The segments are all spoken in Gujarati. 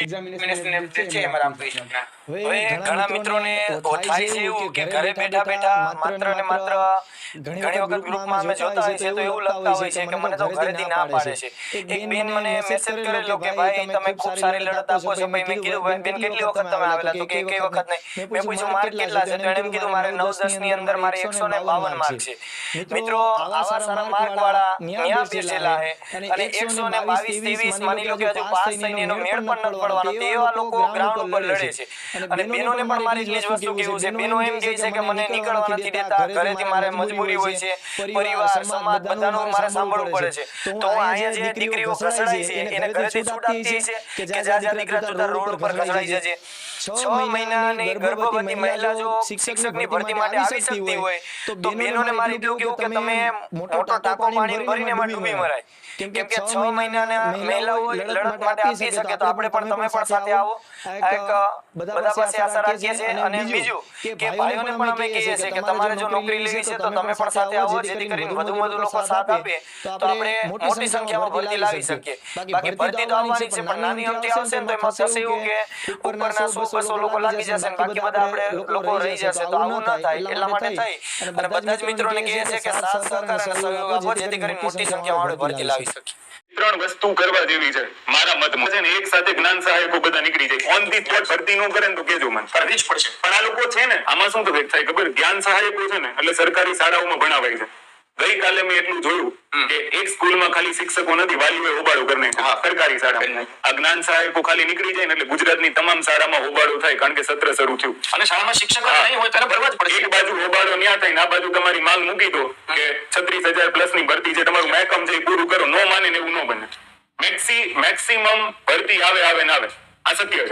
એક્ઝામિનેશન છે એમાં રામકૃષ્ણના હવે ઘણા મિત્રોને થાય છે એવું કે ઘરે બેઠા બેઠા માત્ર ને માત્ર ઘણી વખત ગ્રુપમાં અમે જોતા હોય છે તો એવું લખતા હોય છે કે મને તો ઘરેથી ના પાડે છે એક બેન મને મેસેજ કરેલો કે ભાઈ તમે ખૂબ સારી લડત આપો છો ભાઈ મેં કીધું ભાઈ બેન કેટલી વખત તમે આવેલા તો કે એક વખત નહીં મેં પૂછ્યું માર્ક કેટલા છે તો એણે કીધું મારે 9-10 ની અંદર મારે 152 માર્ક છે મિત્રો આવા સારા માર્ક વાળા ન્યા બેસેલા છે અને 122-23 માની લો કે હજુ પાસ થઈને એનો મેળ પણ ન પડવાનો તેવા લોકો ગ્રાઉન્ડ ઉપર લડે છે અને બેનોને પણ મારી જ વસ્તુ કેવું છે બેનો એમ કહે છે કે મને નીકળવા નથી દેતા ઘરેથી મારે મજબૂરી હોય છે પરિવાર સમાજ બધાનું મારે સાંભળવું પડે છે તો અહીંયા જે દીકરીઓ ખસડાઈ છે એને ઘરેથી છૂટ આપતી છે કે જા જા દીકરા તું રોડ ઉપર ખસડાઈ જજે 6 મહિનાની ગર્ભવતી મહિલા જો શિક્ષકની ભરતી માટે આવી શકતી હોય તો બેનોને મારી એટલું કેવું કે તમે મોટો ટાંકો પાણી ભરીને એમાં ડૂબી મરાય કેમ કે 6 મહિનાના મહિલાઓ લડત માટે આપી શકે તો આપણે પણ તમે પણ સાથે આવો એક બધા પાસે આશા રાખીએ છીએ અને બીજું કે ભાઈઓને પણ અમે કહીએ છીએ કે તમારે જો નોકરી લેવી છે તો તમે પણ સાથે આવો જેથી કરીને વધુ લોકો સાથ આપે તો આપણે મોટી સંખ્યામાં ભરતી લાવી શકીએ બાકી ભરતી તો આવવાની છે પણ નાની અમથી આવશે ને તો એમાં થશે એવું કે ઉપરના 100-200 લોકો લાગી જશે ને બાકી બધા આપણે લોકો રહી જશે તો આવું ના થાય એટલા માટે થઈ અને બધા જ મિત્રોને કહીએ છીએ કે સાથ સહકાર અને સહયોગ આપો જેથી કરીને મોટી સંખ્યામાં આપણે ભરતી લાવી શકીએ ત્રણ વસ્તુ કરવા જેવી છે મારા મતમાં છે ને એક સાથે જ્ઞાન સહાયકો બધા નીકળી જાય ઓન ધી સ્પોટ ભરતી નો કરે ને તો કેજો મને કરવી જ પડશે પણ આ લોકો છે ને આમાં શું થાય ખબર જ્ઞાન સહાયકો છે ને એટલે સરકારી શાળાઓમાં ભણાવાય છે ગઈકાલે મેં એટલું જોયું કે એક સ્કૂલમાં ખાલી શિક્ષકો નથી વાલીઓએ હોબાળો કરી નાખ્યો સરકારી શાળામાં આ જ્ઞાન સહાયકો ખાલી નીકળી જાય ને એટલે ગુજરાતની તમામ શાળામાં હોબાળો થાય કારણ કે સત્ર શરૂ થયું અને શાળામાં શિક્ષકો નહીં હોય ત્યારે ભરવા જ પડશે એક બાજુ હોબાળો ન્યા થાય ને આ બાજુ તમારી માંગ મૂકી દો કે 36,000 પ્લસ ની ભરતી છે તમારું મહેકમ છે પૂરું કરો નો માને ને એવું ન બને મેક્સિમમ ભરતી આવે ના આવે આ શક્ય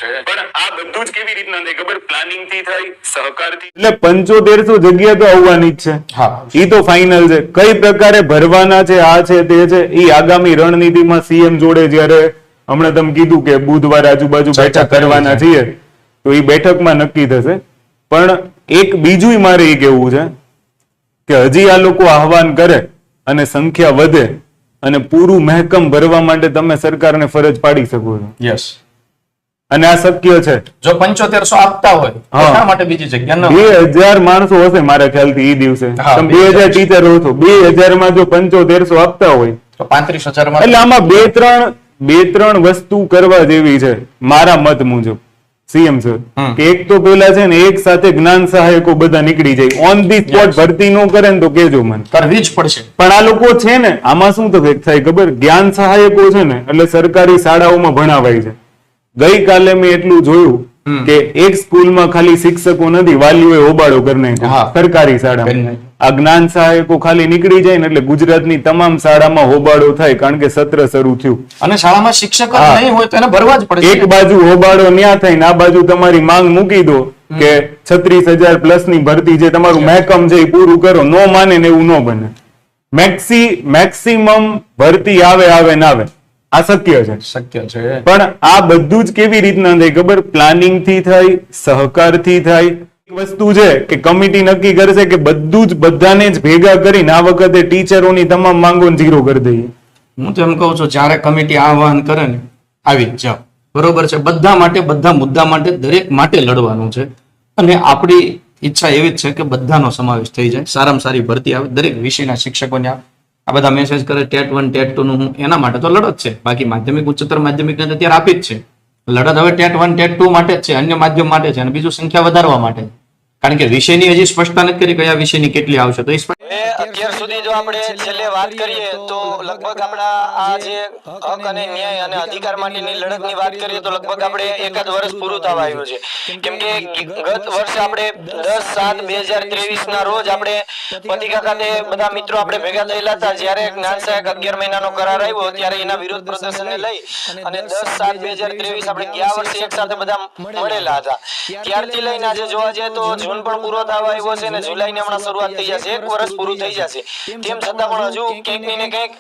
છે પણ આ બધું જ કેવી રીતના થાય ખબર પ્લાનિંગ થી થાય સહકારથી એટલે 7500 જગ્યા તો આવવાની જ છે હા ઈ તો ફાઇનલ છે કઈ પ્રકારે ભરવાના છે આ છે તે છે ઈ આગામી રણનીતિમાં સીએમ જોડે જ્યારે હમણાં તમે કીધું કે બુધવાર આજુબાજુ બેઠક કરવાના છીએ તો ઈ બેઠકમાં નક્કી થશે પણ એક બીજું મારે ઈ કેવું છે કે હજી આ લોકો આહવાન કરે અને સંખ્યા વધે અને પૂરું મહેકમ ભરવા માટે તમે સરકારને ફરજ પાડી શકો છો યસ અને આ શક્ય છે જો 7500 આપતા હોય શા માટે બીજી જગ્યા ન 2000 માણસો હશે મારા ખ્યાલથી ઈ દિવસે તમે 2000 ટીચરો છો 2000 માં જો 7500 આપતા હોય તો 35000 માં એટલે આમાં બે ત્રણ વસ્તુ કરવા જેવી છે મારા મત મુજબ સીએમ સર કે એક તો પેલા છે ને એક સાથે જ્ઞાન સહાયકો બધા નીકળી જાય ઓન ધી સ્પોટ ભરતી નો કરે ને તો કેજો મને કરવી જ પડશે પણ આ લોકો છે ને આમાં શું થાય ખબર જ્ઞાન સહાયકો છે ને એટલે સરકારી શાળાઓમાં ભણાવાય છે ગઈકાલે મેં એટલું જોયું કે એક સ્કૂલમાં ખાલી શિક્ષકો નથી વાલીઓએ હોબાળો કરી નાખ્યો સરકારી શાળામાં આ જ્ઞાન સહાયકો ખાલી નીકળી જાય ને એટલે ગુજરાતની તમામ શાળામાં હોબાળો થાય કારણ કે સત્ર શરૂ થયું અને શાળામાં શિક્ષકો નહીં હોય તો એને ભરવા જ પડે એક બાજુ હોબાળો ન્યા થાય ને આ બાજુ તમારી માંગ મૂકી દો કે 36,000 પ્લસ ની ભરતી જે તમારું મહેકમ છે એ પૂરું કરો નો માને ને એવું ન બને મેક્સિમમ ભરતી આવે ના આવે આ શક્ય છે પણ આ બધું જ કેવી રીતના થાય ખબર પ્લાનિંગ થી થાય સહકારથી થાય એક વસ્તુ છે કે કમિટી નક્કી કરશે કે બધું જ બધાને જ ભેગા કરીને આ વખતે ટીચરોની તમામ માંગોને ઝીરો કરી દઈએ હું તો એમ કહું છું જ્યારે કમિટી આહવાન કરે ને આવી જ જાઓ બરોબર છે બધા માટે બધા મુદ્દા માટે દરેક માટે લડવાનું છે અને આપણી ઈચ્છા એવી જ છે કે બધાનો સમાવેશ થઈ જાય સારામાં સારી ભરતી આવે દરેક વિષયના શિક્ષકોને આ બધા મેસેજ કરે ટેટ 1 ટેટ 2 નું હું એના માટે તો લડત છે બાકી માધ્યમિક ઉચ્ચતર માધ્યમિક અત્યારે આપી જ છે લડત હવે ટેટ 1 ટેટ 2 માટે જ છે અન્ય માધ્યમ માટે છે અને બીજું સંખ્યા વધારવા માટે કારણ કે વિષયની હજી સ્પષ્ટતા નથી કરી કયા વિષયની કેટલી આવશે તો અત્યાર સુધી જો આપણે છેલ્લે વાત કરીએ તો લગભગ આપણા આ જે હક અને ન્યાય અને અધિકાર માટેની લડતની વાત કરીએ તો લગભગ આપણે એકાદ વર્ષ પૂરું થવા આવ્યું છે કેમ કે ગત વર્ષે આપણે 10/7/2023 ના રોજ આપણે પતિકા ખાતે બધા મિત્રો આપણે ભેગા થયેલા હતા જ્યારે જ્ઞાન સહાયક 11 મહિનાનો કરાર આવ્યો ત્યારે એના વિરોધ પ્રદર્શનને લઈ અને 10/7/2023 આપણે ગયા વર્ષે એક સાથે બધા મળેલા હતા ત્યારથી લઈને આજે જોવા જઈએ તો જૂન પણ પૂરો થવા આવ્યો છે અને જુલાઈ ની હમણાં શરૂઆત થઈ જશે એક વર્ષ પૂરું થઈ જશે તેમ છતાં પણ હજુ કંઈક ને કંઈક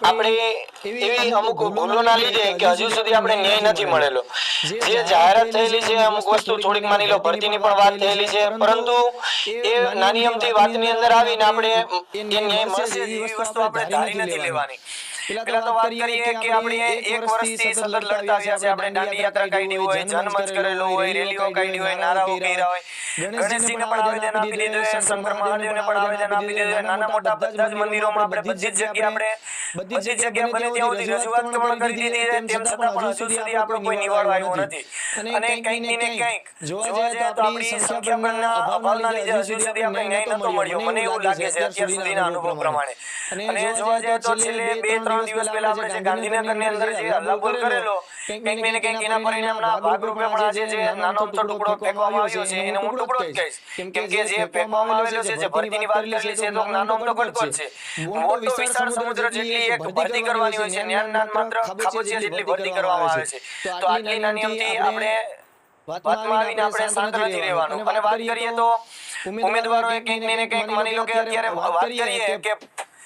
આપણે એવી અમુક ભૂલોના લીધે કે હજુ સુધી આપણે ન્યાય નથી મળેલો જે જાહેરાત થયેલી છે અમુક વસ્તુ થોડીક માની લો ભરતીની પણ વાત થયેલી છે પરંતુ એ નાની અમથી વાતની અંદર આવીને આપણે એ ન્યાય મળશે એવી વસ્તુ આપણે ધારી નથી લેવાની પેલા તો વાત કરીએ કે આપણે 1 વર્ષથી સતત લડતા આવ્યા છે. આપણે દાંડી યાત્રા કાઢી હોય, જનમંચ કરેલો હોય, રેલીઓ કાઢી હોય, નારાઓ કર્યા હોય, ગણેશજીને પણ આવેદન આપી દીધું છે, શંકર મહાદેવને પણ આવેદન આપી દીધું છે. નાના મોટા બધા જ મંદિરોમાં આપણે બધી જ જગ્યા બને ત્યાં સુધી રજૂઆત પણ કરી દીધી છે. તેમ છતાં પણ હજુ સુધી આપણો કોઈ નિવાડો આવ્યો નથી. અને કંઈક ને કંઈક જોવા જઈએ તો આપણી સંખ્યાબળના અભાવના લીધે હજુ સુધી આપણે ન્યાય નતો મળ્યો. મને એવું લાગે છે અત્યાર સુધીના અનુભવ પ્રમાણે. અને જોવા જઈએ તો છેલ્લે 2-3 દિવસ પહેલા આપણે જે ગાંધીનગરની અંદર જે હલ્લાબોલ કરેલો, કંઈક ને કંઈક એના પરિણામના ભાગરૂપે પણ આજે જે નાનો અમથો ટુકડો ફેંકવામાં આવ્યો છે એને હું ટુકડો જ કહીશ. કેમ કે જે ફેંકવામાં આવેલો છે, જે ભરતીની વાત કરેલી છે, તો નાનો અમથો કટકો જ છે. મોટો વિશાળ સમુદ્ર જેટલી એક ભરતી કરવાની હોય છે, નાન માત્ર ખાબોચિયા જેટલી ભરતી કરવામાં આવે છે. તો આટલી નાની અમથી આપણે વાતમાં આવીને આપણે શાંત નથી રહેવાનું. અને વાત કરીએ તો ઉમેદવારોએ કંઈક ને કંઈક માની લો કે અત્યારે વાત કરીએ કે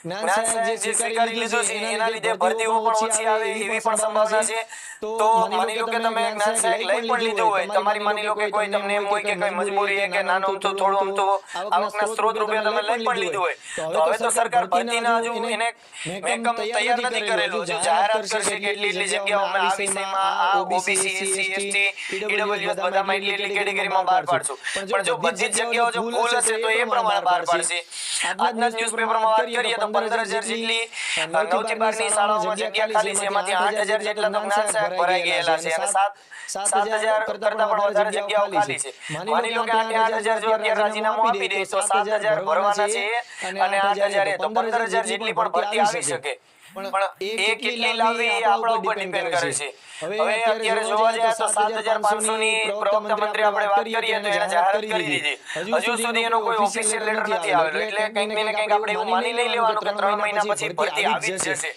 જ્ઞાન સાહેબ જે સ્વીકારી લીધું છે એના લીધે ભરતીઓ પણ ઓછી આવે એવી પણ સંભાવના છે. તો માની લો કે તમે જ્ઞાન સાહેબ લઈ પણ લીધું હોય, તમારી માની લો કે કોઈ તમને એમ હોય કે કઈ મજબૂરી છે કે નાનો અમથો થોડો અમથો આવકના સ્ત્રોત રૂપે તમે લઈ પણ લીધું હોય, તો હવે તો સરકાર ભરતીના હજુ એને મેકમ તૈયાર નથી કરેલું. જો જાહેરાત કરશે કે એટલી જગ્યાઓમાં આ વિષયમાં આ ઓબીસી, એસસી, એસટી, ઈડબ્લ્યુએસ બધામાં એટલી કેટેગરીમાં બહાર પાડશું. પણ જો બધી જ જગ્યાઓ જો ફૂલ હશે તો એ પ્રમાણે બહાર પાડશે. આજના જ ન્યૂઝપેપરમાં વાત કરીએ તો 15,000 જેટલી 9 થી 12 ની શાળાઓમાં જગ્યા ખાલી છે. એમાંથી 8,000 જેટલા તો જ્ઞાન સાહેબ ભરાઈ ગયેલા છે અને 7,000 કરતા પણ વધારે જગ્યાઓ ખાલી છે. માની લો કે 8,000 જો અત્યારે રાજીનામું આપી દે તો 7,000 ભરવાના છે અને 8,000 તો 15,000 જેટલી પણ ભરતી આવી શકે. પણ એ કેટલી લાવવી એ આપણા ઉપર ડિપેન્ડ કરે છે. હવે અત્યારે જોવા જાય તો 7,500 ની પ્રવક્તા મંત્રી આપણે વાત કરીએ તો એને જાહેરાત કરી દીધી. હજુ સુધી એનો કોઈ ઓફિશિયલ લેટર નથી આવેલો. એટલે કંઈક ને કંઈક આપણે એવું માની લઈ લેવાનું કે 3 મહિના પછી ભરતી આવી જ જશે.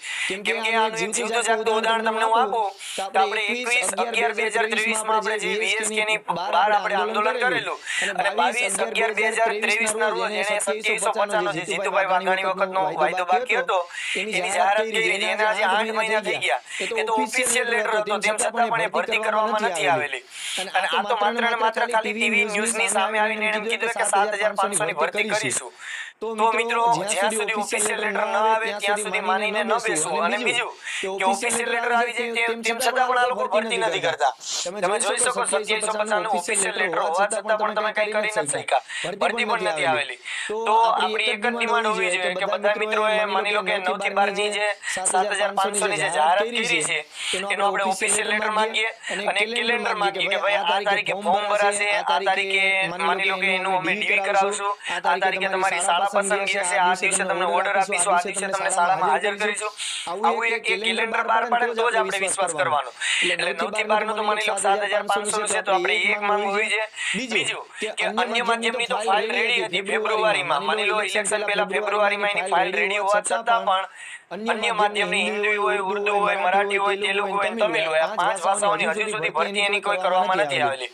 કેમ કે આ જીવતું જાગતું ઉદાહરણ તમને હું આપું તો આપણે 21/11/2023 માં આપણે જે VSK ની બહાર આપણે આંદોલન કરેલું અને 22/11/2023 ના રોજ એને 2750 નો જે જીતુભાઈ વાઘાણી વખતનો વાયદો બાકી હતો એની જાહેરાત કરી દીધી. એના આજે 8 મહિના થઈ ગયા. એ તો ઓફિશિયલ લેટર હતો, તેમ છતાં પણ એ ભરતી કરવામાં નથી આવેલી. અને આ તો માત્ર ને માત્ર ખાલી ટીવી ન્યૂઝ ની સામે આવીને એને કીધું કે 7,500 ની ભરતી કરીશું. તો મિત્રો જ્યાં સુધી ઓફિશિયલ લેટર ન આવે ત્યાં સુધી માનીને ન બેસવું. અને બીજું કે ઓફિશિયલ લેટર આવી જાય તેમ છતાં પણ આ લોકો ભરતી નથી કરતા. તમે જોઈ શકો 2750 નું ઓફિશિયલ લેટર હોવા છતાં પણ તમે કઈ કરી નથી શક્યા. ભરતી પણ નથી આવેલી. તો આપણી એક જ ડિમાન્ડ હોવી જોઈએ કે બધા મિત્રોએ માની લો કે 9 થી 12 ની જે 7,500 ની જે જાહેરાત કરી છે એનો આપણે ઓફિશિયલ લેટર માંગીએ અને એક કેલેન્ડર માંગીએ કે ભાઈ આ તારીખે ફોર્મ ભરાશે, આ તારીખે માની લો કે એનું અમે ડીવી કરાવશું, આ તારીખે તમારી શાળા પસંદગી હશે, આ દિવસે તમને ઓર્ડર આપીશું, આ દિવસે તમને શાળામાં હાજર કરીશું. આવું એક કેલેન્ડર બહાર પાડે તો જ આપણે વિશ્વાસ કરવાનો. એટલે 9 થી 12 નું તો માની લો 7,500 છે તો આપણે એક માંગ હોવી છે. બીજું કે અન્ય માધ્યમની તો ફાઇલ રેડી હતી ફેબ્રુઆરીમાં. માની લો ઇલેક્શન પહેલા ફેબ્રુઆરીમાં એની ફાઇલ રેડી હોવા છતાં પણ અન્ય માધ્યમની હિન્દી હોય, ઉર્દુ હોય, મરાઠી હોય, તેલુગુ હોય, તમિલ હોય, આ 5 ભાષાઓની હજુ સુધી ભરતી એની કોઈ કરવામાં નથી આવેલી.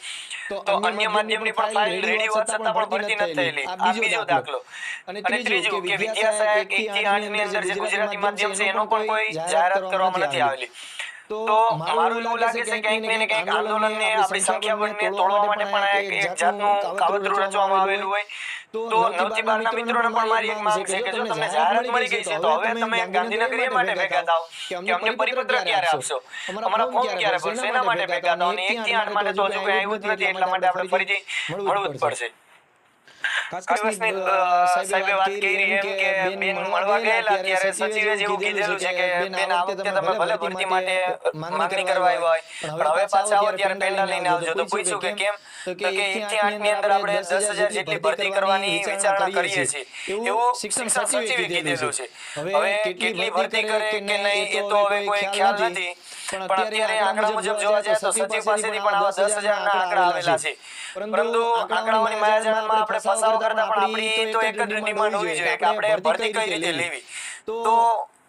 તો અન્ય માધ્યમની પણ ફાઇલ રેડી હોવા છતાં પણ ભરતી નથી થયેલી. આ બીજો દાખલો. અને ત્રીજું કે વિદ્યા સહાયક 1 થી 8 ની અંદર જે ગુજરાતી માધ્યમ છે એનો પણ કોઈ જાહેરાત કરવામાં નથી આવેલી. તો મારું એવું લાગે છે કે કંઈક ને કંઈક આંદોલનને આપણી સંખ્યાબળને તોડવા માટે પણ એક જાતનું કાવતરું રચવામાં આવેલું હોય. તો 9 થી 12 ના મિત્રોને પણ મારી એક માંગ છે કે જો તમને જાહેરાત મળી ગઈ છે તો હવે તમે ગાંધીનગર એ માટે ભેગા થાઓ કે અમને પરિપત્ર ક્યારે આપશો, અમારા ફોર્મ ક્યારે ભરશો, એના માટે ભેગા થાઓ. અને 1 થી 8 માટે તો હજુ કઈ આવ્યું જ નથી, એટલા માટે આપણે ફરીથી મળવું જ પડશે. સાહેબે વાત કરી એમ કે બેન મળવા ગયેલા ત્યારે સચિવે જેવું કીધેલું છે કે બેન આ વખતે તમે ભલે ભરતી માટે માંગણી કરવા આવ્યા હોય પણ હવે પાછા આવો ત્યારે પેંડા લઈને આવજો. તો પૂછ્યું કે કેમ? તો કે 1 થી 8 ની અંદર આપણે 10,000 જેટલી ભરતી કરવાની વિચારણા કરીએ છીએ એવું શિક્ષણ સચિવે કીધેલું છે. હવે કેટલી ભરતી કરે કે નહીં એ તો હવે કોઈ ખ્યાલ નથી. પણ અત્યારે આંકડા મુજબ જોવા જાય તો સચિવ પાસેથી પણ આવા 10,000 ના આંકડા આવેલા છે. પરંતુ આંકડાઓની માયાજાળમાં આપણે ફસાવ કરતા પણ આપણી તો એક જ ડિમાન્ડ હોવી જોઈએ કે આપણે ભરતી કઈ રીતે લેવી. તો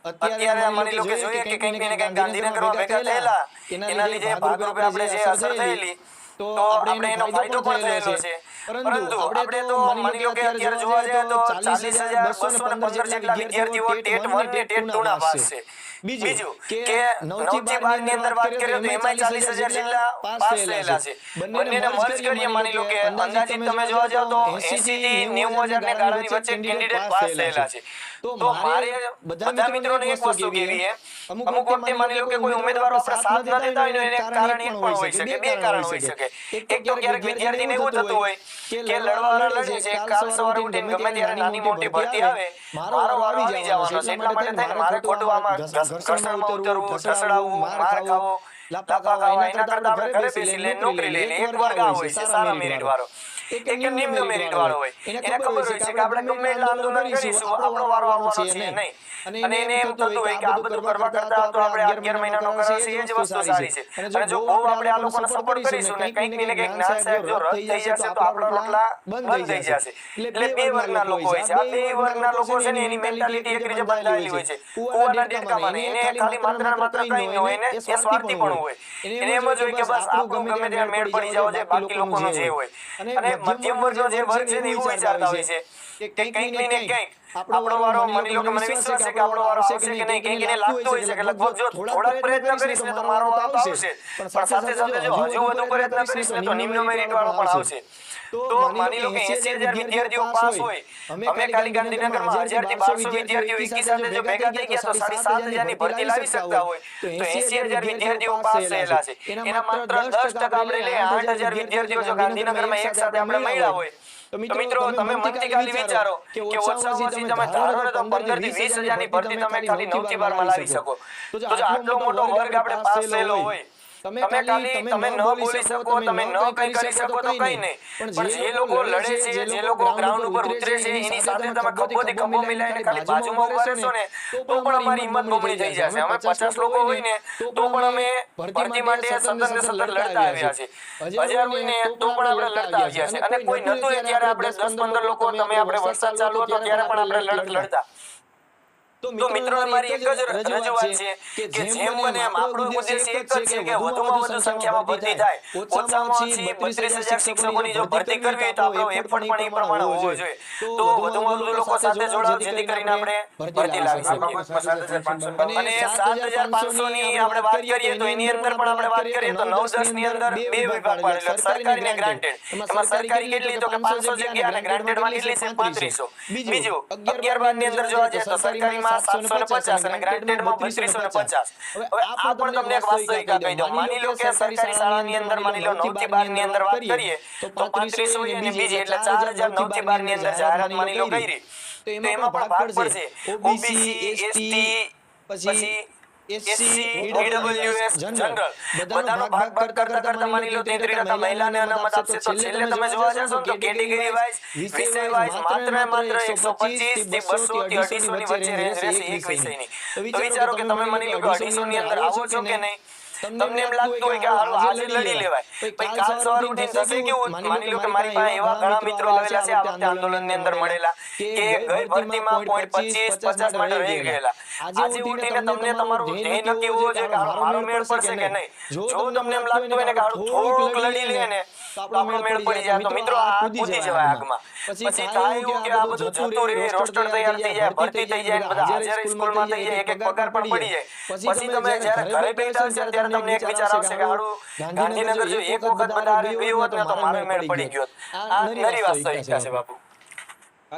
અત્યારે માની લો કે જોઈએ કે કંઈક ને કંઈક ગાંધીનગરમાં ભેગા થયેલા એના લીધે ભાગરૂપે આપણે જે અસર થયેલી તો આપણે એનો ફાયદો પણ થયેલો છે. પરંતુ આપણે તો માની લો કે અત્યારે જોવા જાય તો 40,215 જેટલા વિદ્યાર્થીઓ ટેટ 1 ને ટેટ 2 ના પાસ છે. બીજું કે 9 થી 12 ની અંદર વાત કરીએ તો એમાં 40,000 જેટલા પાસ થયેલા છે. બંનેને મર્જ કરીએ માની લો કે અંદાજિત તમે જોવા જાવ તો 80 થી 90,000 ને ગાળાની વચ્ચે કેન્ડિડેટ પાસ થયેલા છે. તો મારે બધા મિત્રોને એક વસ્તુ કહેવી છે, અમુક વખતે માની લો કે કોઈ ઉમેદવારો આપણે સાથ ન દેતા હોય ને એને કારણ એક પણ હોઈ શકે, બે કારણ હોઈ શકે. એક તો ક્યારેક વિદ્યાર્થીને એવું થતું હોય કે લડવાવાળા લડે છે, કાલ સવારે ઉઠીને ગમે ત્યારે નાની મોટી ભરતી આવે, મારો વારો આવી જવાનો છે, એટલા માટે થઈને મારે ખોટું આમાં ઘર્ષણમાં ઉતરવું, ઢસડાવવું, માર ખાવો, લાફા ખાવા, એના કરતા આપણે ઘરે બેસી લઈને નોકરી લઈ લઈએ. એક વર્ગ આ હોય છે સારા મેરિટ વાળો, એક નિમ્ન મેરિટ વાળો હોય. એને ખબર હોય છે કે આપણે ગમે એટલા આંદોલન કરીશું, આપણો વારો આવવાનો છે નહીં. અને એને એમ થતું હોય કે આ બધું કરવા કરતા તો આપણે 11 મહિનાનો કરાર છે એ જ વસ્તુ સારી છે. અને જો બહુ આપણે આ લોકોને સપોર્ટ કરીશું ને કંઈક ને કંઈક જ્ઞાન સાહેબ જો રદ થઈ જશે તો આપણા રોટલા બંધ થઈ જશે. એટલે બે વર્ગના લોકો હોય છે. આ બે વર્ગના લોકો છે ને એની મેન્ટાલિટી એક રીતે બદલાયેલી હોય છે. કુવાના દેડકામાં નહીં, એને ખાલી માત્ર ને માત્ર કંઈ ન હોય, એને એ સ્વાર્થી પણ હોય. એને એમ જ હોય કે બસ આપણું ગમે ત્યાં મેળ પડી જાવ છે, બાકી લોકોનું જે હોય. અને મધ્યમ વર્ગનો જે વર્ગ છે ને એવું વિચારતા હોય છે કે કંઈક ને કંઈક આપણો વારો, માની લો કે મને વિશ્વાસ છે કે આપણો વારો આવશે કે નહીં, કંઈક એને લાગતું હોય છે કે લગભગ જો થોડાક પ્રયત્ન કરીશ ને તો મારો વારો તો આવશે, પણ સાથે સાથે જો હજુ વધુ પ્રયત્ન કરીશ ને તો નિમ્ન મેરિટ વાળો પણ આવશે. તો માની લો કે 80,000 વિદ્યાર્થીઓ પાસ હોય, અમે ખાલી ગાંધીનગરમાં 1000 થી 1200 વિદ્યાર્થીઓ એકી સાથે જો ભેગા થઈ ગયા તો 7,500 ની ભરતી લાવી શકતા હોય. તો 80,000 વિદ્યાર્થીઓ પાસ થયેલા છે, એના માત્ર 10% આપણે લઈએ 8,000 વિદ્યાર્થીઓ જો ગાંધીનગરમાં એક સાથે આપણે મળ્યા હોય તો મિત્રો તમે મનથી ખાલી વિચારો કે ઓછામાં ઓછી તમે ધારો ને તો 15 થી 20,000 ની ભરતી તમે ખાલી 9 થી 12 માં લાવી શકો. તો જો આટલો મોટો વર્ગ આપણે પાસ થયેલો હોય, તમે ખાલી તમે ન બોલી શકો, તમે ન કઈ કરી શકો તો કઈ નહીં, પણ જે લોકો લડે છે, જે લોકો ગ્રાઉન્ડ ઉપર ઉતરે છે, એની સાથે તમે ખભોથી ખભો મિલાઈને ખાલી બાજુમાં ઉભા રહેશો ને તો પણ અમારી હિંમત બમણી થઈ જશે. અમે 50 લોકો હોય ને તો પણ અમે ભરતી માટે સતત ને સતત લડતા આવ્યા છે. 1000 હોય ને તો પણ આપણે લડતા આવ્યા છે. અને કોઈ નતું ત્યારે આપણે 10-15 લોકો, તમે આપણે વરસાદ ચાલુ હતો ત્યારે પણ આપણે લડતા. તો મિત્રો મારી એક જ રજૂઆત છે કે જેમ બને એમ આપણો ઉદ્દેશ એક જ છે કે વધુમાં વધુ સંખ્યામાં ભરતી થાય. ઓછામાં ઓછી 32,000 શિક્ષકોની જો ભરતી કરવી હોય તો આપણો એફર્ટ પણ એ પ્રમાણે હોવો જોઈએ. તો વધુમાં વધુ લોકો સાથે જોડાઓ જેથી કરીને આપણે ભરતી લાવી શકીએ. અને 7,500 ની આપણે વાત કરીએ તો એની અંદર પણ આપણે વાત કરીએ તો 9-10 ની અંદર બે વિભાગ પાડેલા, સરકારી ને ગ્રાન્ટેડ. એમાં સરકારી કેટલી તો કે 500 જગ્યા અને ગ્રાન્ટેડમાં કેટલી છે 3500. બીજું 11-12 ની અંદર જોવા જઈએ તો સરકારીમાં 750 અને ગ્રાન્ટેડમાં 3250. હવે આ પણ તમને એક વાસ્તવિકતા કહી દઉં. માની લો કે સરકારી શાળાની અંદર માની લો 9 થી 12 ની અંદર વાત કરીએ તો 3500 અને બીજી એટલે 4,000 9 થી 12 ની અંદર જાહેરાત માની લો કરી તો એમાં પણ ભાગ પડશે ઓબીસી, એસટી, પછી એસસી, ઈડબ્લ્યુએસ, જનરલ બધાનો ભાગ કરતા માની લો 33% મહિલાને અનામત આપશે. તો છેલ્લે તમે જોવા જશો તો કેટેગરી વાઇઝ, વિષય વાઇઝ માત્ર 125 થી 200 થી 250 ની વચ્ચે રેન્જ રહેશે એક વિષયની. તો વિચારો કે તમે માની લો કે 250 ની અંદર આવો છો કે નહીં, તમને એમ લાગતું હોય કે હાલો આજે લડી લેવાય, પછી કાલ સવારે ઉઠીને થશે કેવું, માની લો કે મારી પાસે એવા ઘણા મિત્રો આવેલા છે આ વખતે આંદોલનની અંદર મળેલા કે ગઈ ભરતીમાં 25-50 માટે રહી ગયેલા. આજે ઉઠીને તમને તમારું ધ્યેય નક્કી હોવું જોઈએ કે હાલો મારો મેળ પડશે કે નહીં. જો તમને એમ લાગતું હોય ને કે હાલો થોડુંક લડી લે ને તો આપણો મેળ પડી જાય, તો મિત્રો આ કૂદી જવાય આગમાં. પછી થાય એવું કે આ બધું જતું રહે, રોસ્ટર તૈયાર થઈ જાય, ભરતી થઈ જાય, બધા હાજર સ્કૂલમાં થઈ જાય, એક પગાર પણ પડી જાય. પછી તમે જ્યારે ઘરે બેઠા હશો ત્યારે તમને એક વિચાર આવશે કે હારું ગાંધીનગર જો એક વખત બધા ગયું હોત ને તો મારો મેળ પડી ગયો. આ નરી વાસ્તવિકતા છે બાપુ.